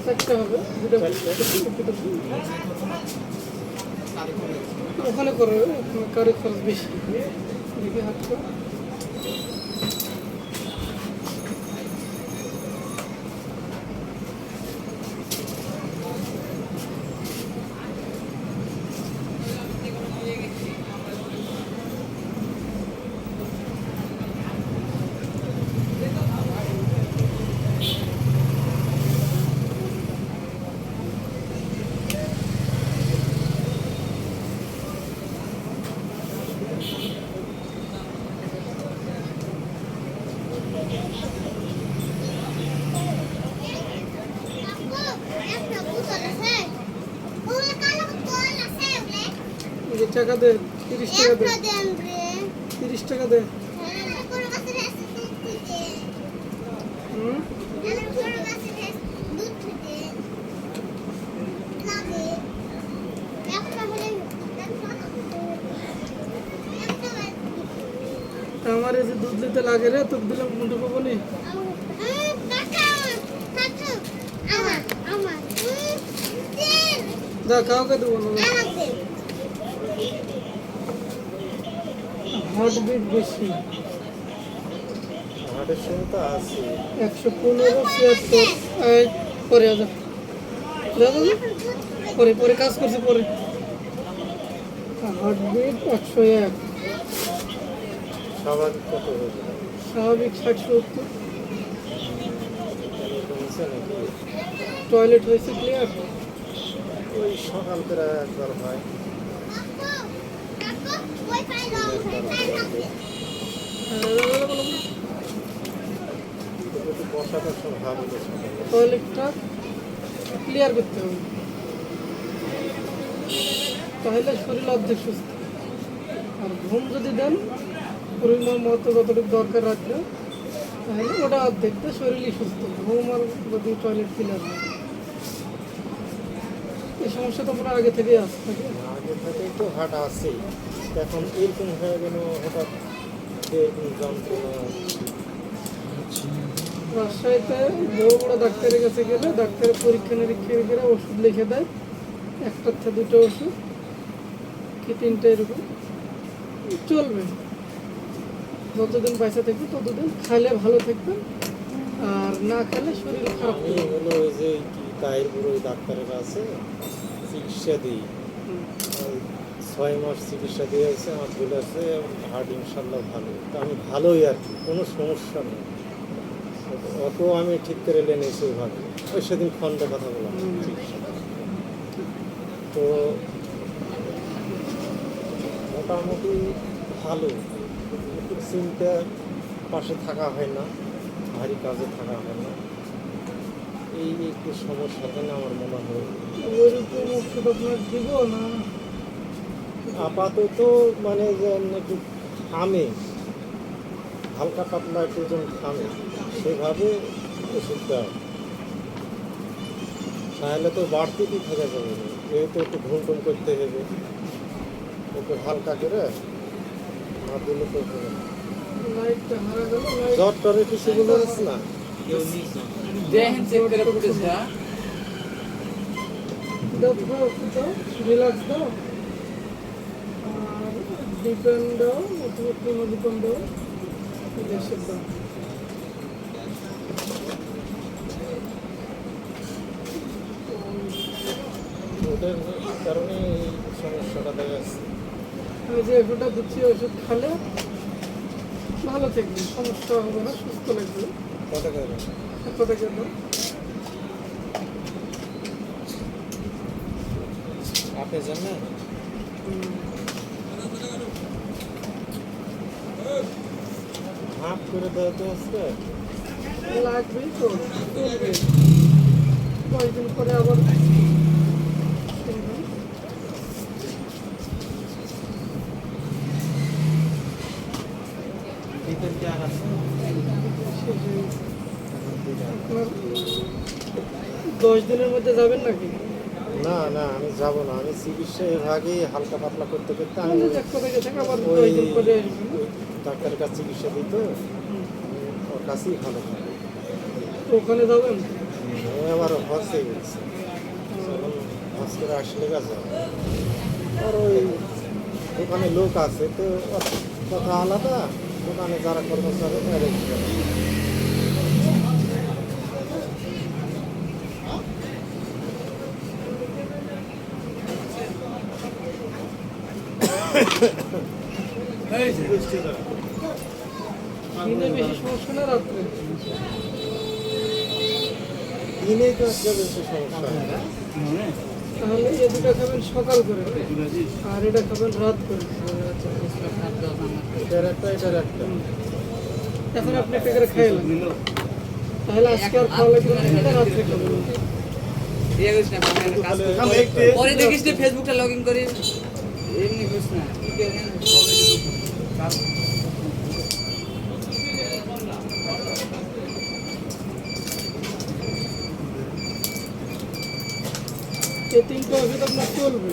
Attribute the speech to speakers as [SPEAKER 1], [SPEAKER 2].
[SPEAKER 1] চারটে হবে, ওখানে করবে, কারি খরচ বেশি। দেখি হাতটা টাকা দে, 30 টাকা দে, 30 টাকা দে। আমার এই যে দুধ দিতে লাগে রে, তোকে দিলাম মুন্ডু পাবো নি। যা কাউকে দেবো না। হার্টবিট বেশি,
[SPEAKER 2] হার্টের সঙ্গে তো আছে
[SPEAKER 1] 115 76 পরে যা পরে পরে কাজ করছে পরে। হার্টবিট 101,
[SPEAKER 2] স্বাভাবিক কত হয়েছে?
[SPEAKER 1] স্বাভাবিক 60 70।
[SPEAKER 2] কমেছে নাকি?
[SPEAKER 1] টয়লেট হয়েছে ক্লিয়ার?
[SPEAKER 2] ওই সকাল করে একবার হয়। বসা টসা ভাব হয়েছে,
[SPEAKER 1] টয়লেটটা ক্লিয়ার করতে হবে, তাহলে শরীর অর্ধেক সুস্থ। আর ঘুম যদি দেন পরিমাণ মতো যতটুকু দরকার রাখলে, তাহলে ওটা অর্ধেকটা শরীরই সুস্থ। ঘুম আর যদি টয়লেট ক্লিয়ার হয়, এই সমস্যা তো আপনার আগে থেকেই আসতে থাকে।
[SPEAKER 2] আগে থেকেই তো হাট আছেই, এখন এরকম হয়ে গেল হঠাৎ এরকম যন্ত্রণা।
[SPEAKER 1] রাজশাহীতে বড় বড় ডাক্তারের কাছে গেলে ডাক্তারের পরীক্ষা নিরীক্ষা করে ওষুধ লিখে দেয়, একটার থেকে দুটো ওষুধ কি তিনটে, এরকম চলবে। যতদিন পয়সা থাকবে ততদিন খাইলে ভালো থাকবে, আর না খেলে শরীর খারাপ
[SPEAKER 2] আমি
[SPEAKER 1] হবে।
[SPEAKER 2] হলো ওই যে গায়ের বুড়ো ওই ডাক্তারের কাছে চিকিৎসা দিই, 6 মাস চিকিৎসা দিয়ে আছে, আমার বলেছে হার্ট ইনশাল্লাহ ভালো। তো আমি ভালোই আর কি, কোনো সমস্যা নেই। অত আমি ঠিক করে নিয়েছি ওইভাবে। ওই সেদিন ফোনটা কথা বললাম চিকিৎসা, তো মোটামুটি ভালো। একটু চিন্তা পাশে থাকা হয় না, ভারী কাজে থাকা হয় না, এই একটু সমস্যা না আমার মনে হয়।
[SPEAKER 1] ওইরকম ওষুধ আপনার দিব না?
[SPEAKER 2] আপাতত মানে যে একটু থামে, হালকা পাতলা একটু যখন থামে সেভাবে ওষুধ দেওয়া, তাহলে তো বাড়তিই থাকা যাবে না। যেহেতু একটু ঘুম টুম করতে হবে, একটু হালকা করে না দিলে তো হবে না।
[SPEAKER 1] লাইটটা হারা গেল, লাইট
[SPEAKER 2] জ্বর টরের কিছুগুলো আছে না,
[SPEAKER 3] দেখেন চেক করে ফুটেছে।
[SPEAKER 1] দাও দাও, ওষুধ দাও, রিল্যাক্স দাও, আর ডিপেন্ড দাও, অথবা ডিপেন্ড দাও, দেশের দাও।
[SPEAKER 2] ওদের কারণে এই সমস্যাটা দেখা যাচ্ছে।
[SPEAKER 1] আমি যে ওষুধটা দিচ্ছি ওষুধ খেলে ভালো থাকবে, সমস্যা হবে না, সুস্থ লাগবে।
[SPEAKER 2] কত করে
[SPEAKER 1] কত টাকা?
[SPEAKER 2] আপনি জানেন? হাফ করে দেওয়া তো আজকে
[SPEAKER 1] লাগবেই তো, চলবে। কয়েকদিন পরে আবার
[SPEAKER 2] ভিতর কি আর আছে?
[SPEAKER 1] আপনার 10 দিনের মধ্যে যাবেন নাকি?
[SPEAKER 2] না না, আমি যাব না। আমি চিকিৎসা এভাবে হালকা পাতলা করতে করতে আমি
[SPEAKER 1] এক কথা গেছে আবার
[SPEAKER 2] ওই
[SPEAKER 1] 10 দিন পরে আসবেন।
[SPEAKER 2] ওই ডাক্তারের কাছে চিকিৎসা দিত, ওর কাছেই ভালো থাকে।
[SPEAKER 1] তো ওখানে যাবেন?
[SPEAKER 2] আমি আবার হজে গেছি, যখন হজ করে আসলে গেছে আর ওই দোকানে লোক আছে তো ওর কথা আলাদা, দোকানে যারা কর্মচারী তারা কি করে।
[SPEAKER 1] দিনে বেশি সমস্যা না রাত্রে?
[SPEAKER 2] দিনেই তো একটা বেশি সমস্যা হয়।
[SPEAKER 1] তাহলে এ দুটো খাবেন সকাল করে আর এটা খাবেন রাত করে।
[SPEAKER 2] এটার একটা এটার একটা।
[SPEAKER 1] এখন আপনি একটা করে খাইলেন, তাহলে আজকে আর খাওয়া লাগবে না, এটা রাত্রে খাবেন।
[SPEAKER 3] ইয়ে করিস না, বাংলা কাজ কর। পরে দেখিস যে ফেসবুকটা লগ ইন করি এমনি করিস না কি দেখেন
[SPEAKER 1] এই তিনটা ওষুধ আপনার চলবে।